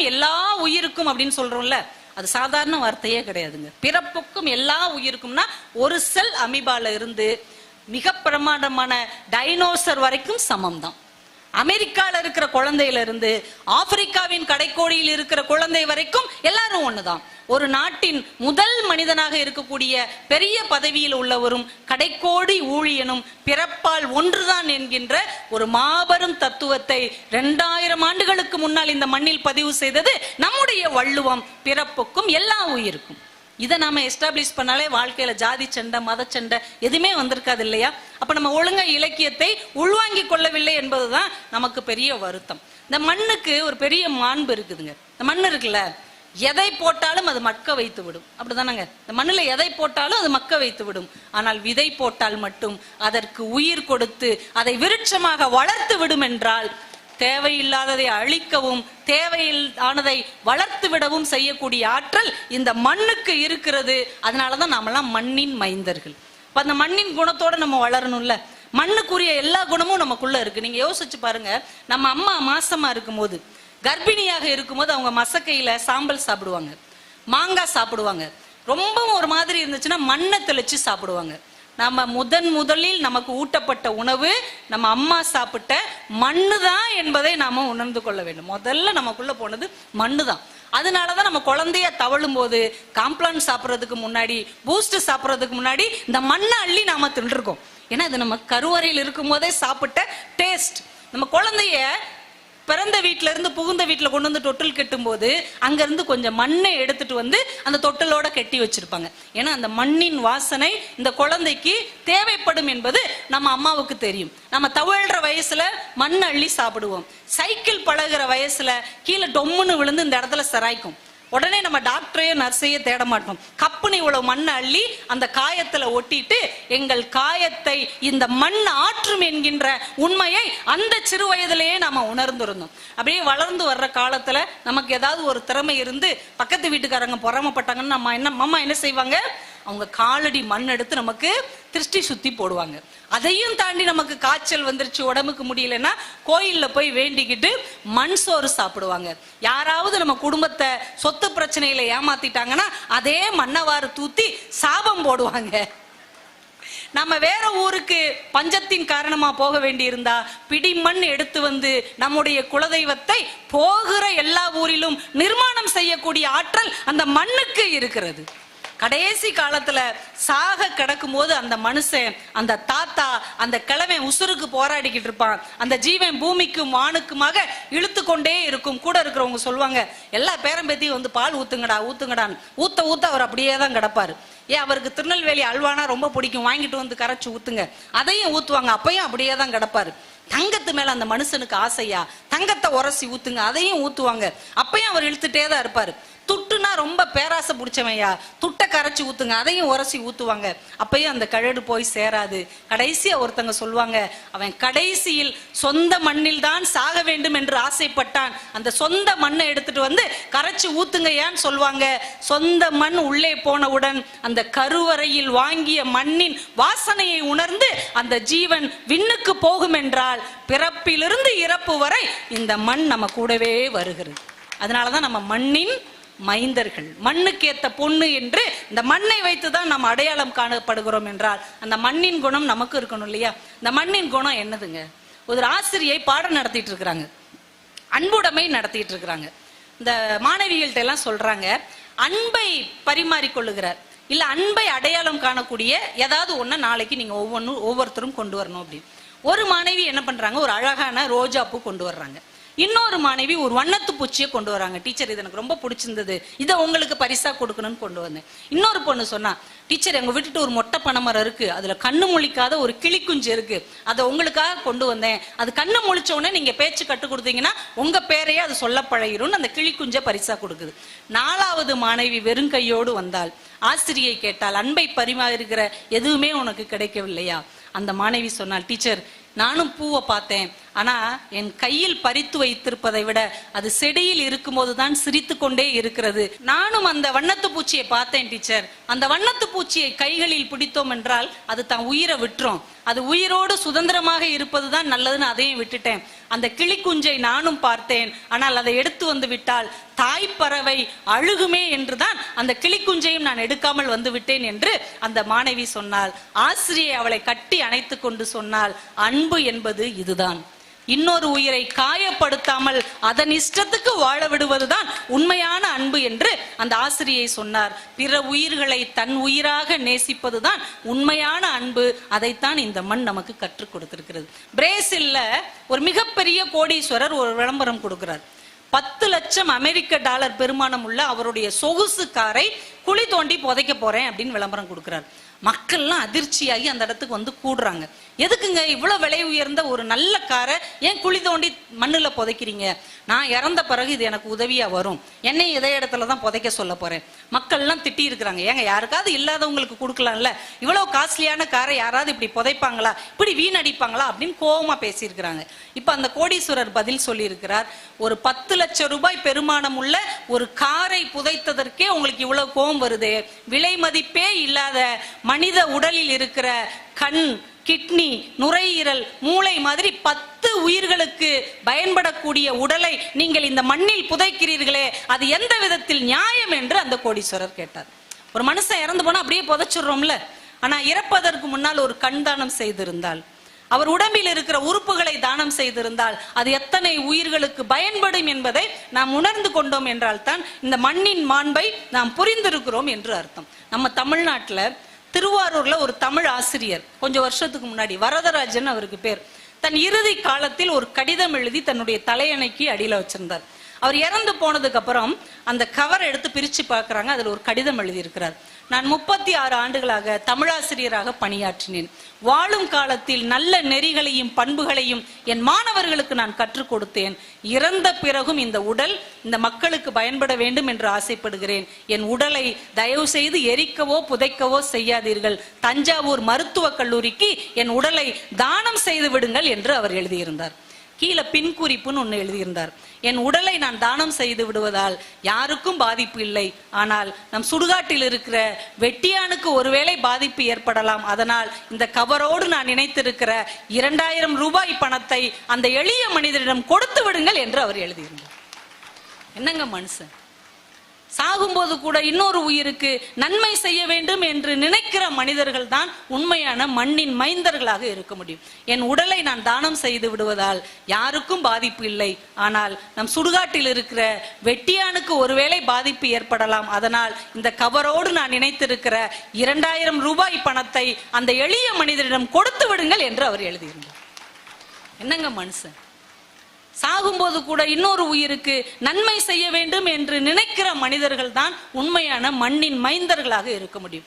பிறப்புக்கும் எல்லா உயிருக்கும் அப்படின்னு சொல்றோம்ல, அது சாதாரண வார்த்தையே கிடையாதுங்க. பிறப்புக்கும் எல்லா உயிருக்கும்னா ஒரு செல் அமீபால இருந்து மிக பிரமாண்டமான டைனோசர் வரைக்கும் சமம் தான். அமெரிக்கால இருக்கிற குழந்தையில இருந்து ஆப்பிரிக்காவின் கடைக்கோடியில் இருக்கிற குழந்தை வரைக்கும் எல்லாரும் ஒண்ணுதான். ஒரு நாட்டின் முதல் மனிதனாக இருக்கக்கூடிய பெரிய பதவியில் உள்ளவரும் கடைக்கோடி ஊழியனும் பிறப்பால் ஒன்றுதான் என்கின்ற ஒரு மாபெரும் தத்துவத்தை 2000 ஆண்டுகளுக்கு முன்னால் இந்த மண்ணில் பதிவு செய்தது நம்முடைய வள்ளுவம். பிறப்புக்கும் எல்லா உயிருக்கும். இதை நாம எஸ்டாப்ளிஷ் பண்ணாலே வாழ்க்கையில ஜாதி சண்டை மத சண்டை எதுவுமே வந்திருக்காது இல்லையா? அப்ப நம்ம ஒழுங்கா இலக்கியத்தை உள்வாங்கி கொள்ளவில்லை என்பதுதான் நமக்கு பெரிய வருத்தம். இந்த மண்ணுக்கு ஒரு பெரிய மாண்பு இருக்குதுங்க. இந்த மண் இருக்குல்ல, எதை போட்டாலும் அது மக்க வைத்து விடும். அப்படிதானங்க? இந்த மண்ணுல எதை போட்டாலும் அது மக்க வைத்து விடும். ஆனால் விதை போட்டால் மட்டும் அதற்கு உயிர் கொடுத்து அதை விருட்சமாக வளர்த்து விடும் என்றால் தேவையில்லாததை அழிக்கவும் தேவையில்லானதை வளர்த்து விடவும் செய்யக்கூடிய ஆற்றல் இந்த மண்ணுக்கு இருக்கிறது. அதனாலதான் நாமெல்லாம் மண்ணின் மைந்தர்கள். அந்த மண்ணின் குணத்தோட நம்ம வளரணும்ல. மண்ணுக்குரிய எல்லா குணமும் நமக்குள்ள இருக்கு. நீங்க யோசிச்சு பாருங்க, நம்ம அம்மா மாசமா இருக்கும் போது, கர்ப்பிணியாக இருக்கும்போது அவங்க மசக்கையில சாம்பல் சாப்பிடுவாங்க, மாங்காய் சாப்பிடுவாங்க. ரொம்பவும் ஒரு மாதிரி இருந்துச்சுன்னா மண்ணை தெளிச்சு சாப்பிடுவாங்க. நம்ம முதலில் நமக்கு ஊட்டப்பட்ட உணவு நம்ம அம்மா சாப்பிட்ட மண்ணு தான் என்பதை நாம உணர்ந்து கொள்ள வேண்டும். முதல்ல நமக்குள்ள போனது மண்ணு தான். அதனாலதான் நம்ம குழந்தைய தவழும் போது காம்ப்ளான் சாப்பிட்றதுக்கு முன்னாடி, பூஸ்ட் சாப்பிட்றதுக்கு முன்னாடி இந்த மண்ணை அள்ளி நாம தின்றுருக்கோம். ஏன்னா இது நம்ம கருவறையில் இருக்கும் போதே சாப்பிட்ட டேஸ்ட். நம்ம குழந்தைய பிறந்த வீட்டுல இருந்து புகுந்த வீட்டுல கொண்டு வந்து தொட்டில் கட்டும் போது அங்க இருந்து கொஞ்சம் மண்ணை எடுத்துட்டு வந்து அந்த தொட்டிலோட கட்டி வச்சிருப்பாங்க. ஏன்னா அந்த மண்ணின் வாசனை இந்த குழந்தைக்கு தேவைப்படும் என்பது நம்ம அம்மாவுக்கு தெரியும். நம்ம தவழ்ற வயசுல மண் அள்ளி சாப்பிடுவோம். சைக்கிள் பழகிற வயசுல கீழே டொம்முன்னு விழுந்து இந்த இடத்துல சராய்க்கும். உடனே நம்ம டாக்டரையோ நர்ஸையோ தேட மாட்டோம். கப்புனு இவ்வளவு மண்ணை அள்ளி அந்த காயத்துல ஒட்டிட்டு எங்கள் காயத்தை இந்த மண் ஆற்றும் என்கின்ற உண்மையை அந்த சிறு வயதிலேயே நாம உணர்ந்துருந்தோம். அப்படியே வளர்ந்து வர்ற காலத்துல நமக்கு ஏதாவது ஒரு திறமை இருந்து பக்கத்து வீட்டுக்காரங்க பொறாமப்பட்டாங்கன்னு நம்ம அம்மா என்ன செய்வாங்க, அவங்க காலடி மண் எடுத்து நமக்கு திருஷ்டி சுத்தி போடுவாங்க. அதையும் தாண்டி நமக்கு காய்ச்சல் வந்துருச்சு, உடம்புக்கு முடியலன்னா கோயில்ல போய் வேண்டிக்கிட்டு மண் சோறு சாப்பிடுவாங்க. யாராவது நம்ம குடும்பத்தை சொத்து பிரச்சனையில ஏமாத்திட்டாங்கன்னா அதே மண்ணவாறு தூத்தி சாபம் போடுவாங்க. நம்ம வேற ஊருக்கு பஞ்சத்தின் காரணமா போக வேண்டி இருந்தா பிடி மண் எடுத்து வந்து நம்முடைய குலதெய்வத்தை போகிற எல்லா ஊரிலும் நிர்மாணம் செய்யக்கூடிய ஆற்றல் அந்த மண்ணுக்கு இருக்கிறது. கடைசி காலத்துல சாக கிடக்கும் போது அந்த மனுஷன், அந்த தாத்தா, அந்த கிழமை உசுருக்கு போராடிக்கிட்டு இருப்பான். அந்த ஜீவன் பூமிக்கும் வானுக்குமாக இழுத்து கொண்டே இருக்கும். கூட இருக்கிறவங்க சொல்லுவாங்க, எல்லா பேரம்பேத்தியும் வந்து பால் ஊத்துங்கடா ஊத்துங்கடான்னு. ஊத்த ஊத்த அவர் அப்படியே தான் கிடப்பாரு. ஏன், அவருக்கு திருநெல்வேலி அல்வானா ரொம்ப பிடிக்கும், வாங்கிட்டு வந்து கரைச்சு ஊத்துங்க, அதையும் ஊத்துவாங்க, அப்பையும் அப்படியே தான் கிடப்பாரு. தங்கத்து மேல அந்த மனுஷனுக்கு ஆசையா, தங்கத்தை உரசி ஊத்துங்க, அதையும் ஊத்துவாங்க, அப்பையும் அவர் இழுத்துட்டே தான் இருப்பாரு. துட்டுனா ரொம்ப பேராசை பிடிச்சவையா, துட்டை கரைச்சி ஊத்துங்க, அதையும் உரசி ஊத்துவாங்க, அப்பயும் அந்த கழடு போய் சேராது. கடைசியா ஒருத்தங்க சொல்லுவாங்க, அவன் கடைசியில் சொந்த மண்ணில் தான் சாக வேண்டும் என்று ஆசைப்பட்டான், அந்த சொந்த மண்ணை எடுத்துட்டு வந்து கரைச்சி ஊத்துங்க ஏன்னு சொல்லுவாங்க. சொந்த மண் உள்ளே போனவுடன் அந்த கருவறையில் வாங்கிய மண்ணின் வாசனையை உணர்ந்து அந்த ஜீவன் விண்ணுக்கு போகும் என்றால் பிறப்பிலிருந்து இறப்பு வரை இந்த மண் நம்ம கூடவே வருகிறது. அதனாலதான் நம்ம மண்ணின் மைந்தர்கள், மண்ணுக்கேத்த பொண்ணு என்று இந்த மண்ணை வைத்துதான் நம்ம அடையாளம் காணப்படுகிறோம் என்றால் அந்த மண்ணின் குணம் நமக்கு இருக்கணும் இல்லையா? இந்த மண்ணின் குணம் என்னதுங்க? ஒரு ஆசிரியை பாடம் நடத்திட்டு இருக்கிறாங்க, அன்புடைமை நடத்திட்டு இருக்கிறாங்க. இந்த மாணவிகள்கிட்ட எல்லாம் சொல்றாங்க, அன்பை பரிமாறிக்கொள்ளுகிறார் இல்ல அன்பை அடையாளம் காணக்கூடிய ஏதாவது ஒண்ணு நாளைக்கு நீங்க ஒவ்வொருத்தரும் கொண்டு வரணும் அப்படின்னு. ஒரு மாணவி என்ன பண்றாங்க, ஒரு அழகான ரோஜா பூ கொண்டு வர்றாங்க. இன்னொரு மாணவி ஒரு வண்ணத்து பூச்சியை கொண்டு வராங்க. டீச்சர், இது எனக்கு ரொம்ப பிடிச்சிருந்தது, இதை உங்களுக்கு பரிசா கொடுக்கணும்னு கொண்டு வந்தேன். இன்னொரு பொண்ணு சொன்னா, டீச்சர் எங்க விட்டுட்டு ஒரு மொட்டை பனைமரம் இருக்கு, அதுல கண்ணு முழிக்காத ஒரு கிளிக்குஞ்சு இருக்கு, அதை உங்களுக்காக கொண்டு வந்தேன், அது கண்ணு முழிச்ச உடனே நீங்க பேச்சு கட்டு கொடுத்தீங்கன்னா உங்க பேரையே அது சொல்ல பழகிரும், அந்த கிளிக்குஞ்சை பரிசா கொடுக்குது. 4வது மாணவி வெறும் கையோடு வந்தால் ஆசிரியை கேட்டால், அன்பை பரிமாறுகிற எதுவுமே உனக்கு கிடைக்கவில்லையா? அந்த மாணவி சொன்னால், டீச்சர் நானும் பூவை பார்த்தேன், ஆனா என் கையில் பறித்து வைத்திருப்பதை விட அது செடியில் இருக்கும்போது தான் சிரித்து கொண்டே இருக்கிறது. நானும் அந்த வண்ணத்து பூச்சியை பார்த்தேன் டீச்சர். அந்த வண்ணத்து பூச்சியை கைகளில் பிடித்தோம் என்றால் அது தான் உயிரை விட்டுரும். அது உயிரோடு சுதந்திரமாக இருப்பதுதான் நல்லதுன்னு அதையும் விட்டுட்டேன். அந்த கிளிக்குஞ்சை நானும் பார்த்தேன். ஆனால் அதை எடுத்து வந்து விட்டால் தாய்ப்பறவை அழுகுமே என்றுதான் அந்த கிளிக்குஞ்சையும் நான் எடுக்காமல் வந்து விட்டேன் என்று அந்த மாணவி சொன்னாள். ஆசிரியை அவளை கட்டி அணைத்து கொண்டு சொன்னாள், அன்பு என்பது இதுதான். இன்னொரு உயிரை காயப்படுத்தாமல் அதன் இஷ்டத்துக்கு வாழ விடுவதுதான் உண்மையான அன்பு என்று அந்த ஆசிரியை சொன்னார். பிற உயிர்களை தன் உயிராக நேசிப்பதுதான் உண்மையான அன்பு. அதைத்தான் இந்த மண் நமக்கு கற்றுக் கொடுத்திருக்கிறது. பிரேசில்ல ஒரு மிகப்பெரிய கோடீஸ்வரர் ஒரு விளம்பரம் கொடுக்கிறார். 10 லட்சம் அமெரிக்க டாலர் பெருமானம் உள்ள அவருடைய சொகுசு காரை குழி தோண்டி புதைக்க போறேன் அப்படின்னு விளம்பரம் கொடுக்கிறார். மக்கள்லாம் அதிர்ச்சியாகி அந்த இடத்துக்கு வந்து கூடுறாங்க. எதுக்குங்க இவ்வளவு விலை உயர்ந்த ஒரு நல்ல காரை ஏன் குழி தோண்டி மண்ணுல புதைக்கிறீங்க? நான் இறந்த பிறகு இது எனக்கு உதவியா வரும், என்னையும் இதே இடத்துல தான் புதைக்க சொல்ல போறேன். மக்கள் எல்லாம் திட்டி இருக்கிறாங்க. ஏங்க யாருக்காவது இல்லாதவங்களுக்கு கொடுக்கலாம்ல, இவ்வளவு காஸ்ட்லியான காரை யாராவது இப்படி புதைப்பாங்களா, இப்படி வீணடிப்பாங்களா அப்படின்னு கோபமா பேசியிருக்கிறாங்க. இப்ப அந்த கோடீஸ்வரர் பதில் சொல்லி இருக்கிறார், ஒரு 10 லட்சம் ரூபாய் பெருமானம் உள்ள ஒரு காரை புதைத்ததற்கே உங்களுக்கு இவ்வளவு கோபம் வருது. விலை மதிப்பே இல்லாத மனித உடலில் இருக்கிற கண், கிட்னி, நுரையீரல், மூளை மாதிரி 10 உயிர்களுக்கு பயன்படக்கூடிய உடலை நீங்கள் இந்த மண்ணில் புதைக்கிறீர்களே, அது எந்த விதத்தில் நியாயம் என்று அந்த கோடீஸ்வரர் கேட்டார். ஒரு மனுஷன் இறந்து போனா அப்படியே புதைச்சிடுறோம்ல. ஆனா இறப்பதற்கு முன்னால் ஒரு கண் தானம் செய்திருந்தால், அவர் உடம்பில் இருக்கிற உறுப்புகளை தானம் செய்திருந்தால் அது எத்தனை உயிர்களுக்கு பயன்படும் என்பதை நாம் உணர்ந்து கொண்டோம் என்றால் தான் இந்த மண்ணின் மாண்பை நாம் புரிந்திருக்கிறோம் என்று அர்த்தம். நம்ம தமிழ்நாட்டுல திருவாரூர்ல ஒரு தமிழ் ஆசிரியர் கொஞ்சம் வருஷத்துக்கு முன்னாடி, வரதராஜன் அவருக்கு பேர், தன் இறுதி காலத்தில் ஒரு கடிதம் எழுதி தன்னுடைய தலையணைக்கு அடியில வச்சிருந்தார். அவர் இறந்து போனதுக்கு அப்புறம் அந்த கவர் எடுத்து பிரிச்சு பார்க்கறாங்க. அதுல ஒரு கடிதம் எழுதியிருக்கிறார். நான் 36 ஆண்டுகளாக தமிழாசிரியராக பணியாற்றினேன். வாழும் காலத்தில் நல்ல நெறிகளையும் பண்புகளையும் என் மாணவர்களுக்கு நான் கற்றுக் கொடுத்தேன். இறந்த பிறகும் இந்த உடல் இந்த மக்களுக்கு பயன்பட வேண்டும் என்று ஆசைப்படுகிறேன். என் உடலை தயவு செய்து எரிக்கவோ புதைக்கவோ செய்யாதீர்கள். தஞ்சாவூர் மருத்துவக் கல்லூரிக்கு என் உடலை தானம் செய்து விடுங்கள் என்று அவர் எழுதியிருந்தார். கீழே பின்குறிப்புன்னு ஒன்று எழுதியிருந்தார். என் உடலை நான் தானம் செய்து விடுவதால் யாருக்கும் பாதிப்பு இல்லை. ஆனால் நம் சுடுகாட்டில் இருக்கிற வெட்டியானுக்கு ஒருவேளை பாதிப்பு ஏற்படலாம். அதனால் இந்த கவரோடு நான் நினைத்திருக்கிற 2000 ரூபாய் பணத்தை அந்த எளிய மனிதரிடம் கொடுத்து விடுங்கள் என்று அவர் எழுதியிருந்தார். என்னங்க மனுஷன்? சாகும்போது கூட இன்னொரு உயிருக்கு நன்மை செய்ய வேண்டும் என்று நினைக்கிற மனிதர்கள் தான் உண்மையான மண்ணின் மைந்தர்களாக இருக்க முடியும். என் உடலை நான் தானம் செய்து விடுவதால் யாருக்கும் பாதிப்பு இல்லை. ஆனால் நம் சுடுகாட்டில் இருக்கிற வெட்டியானுக்கு ஒருவேளை பாதிப்பு ஏற்படலாம். அதனால் இந்த கவரோடு நான் நினைத்திருக்கிற 2000 ரூபாய் பணத்தை அந்த எளிய மனிதரிடம் கொடுத்து விடுங்கள் என்று அவர் எழுதியிருந்தார். என்னங்க மனுஷன்? சாகும்போது கூட இன்னொரு உயிருக்கு நன்மை செய்ய வேண்டும் என்று நினைக்கிற மனிதர்கள் தான் உண்மையான மண்ணின் மைந்தர்களாக இருக்க முடியும்.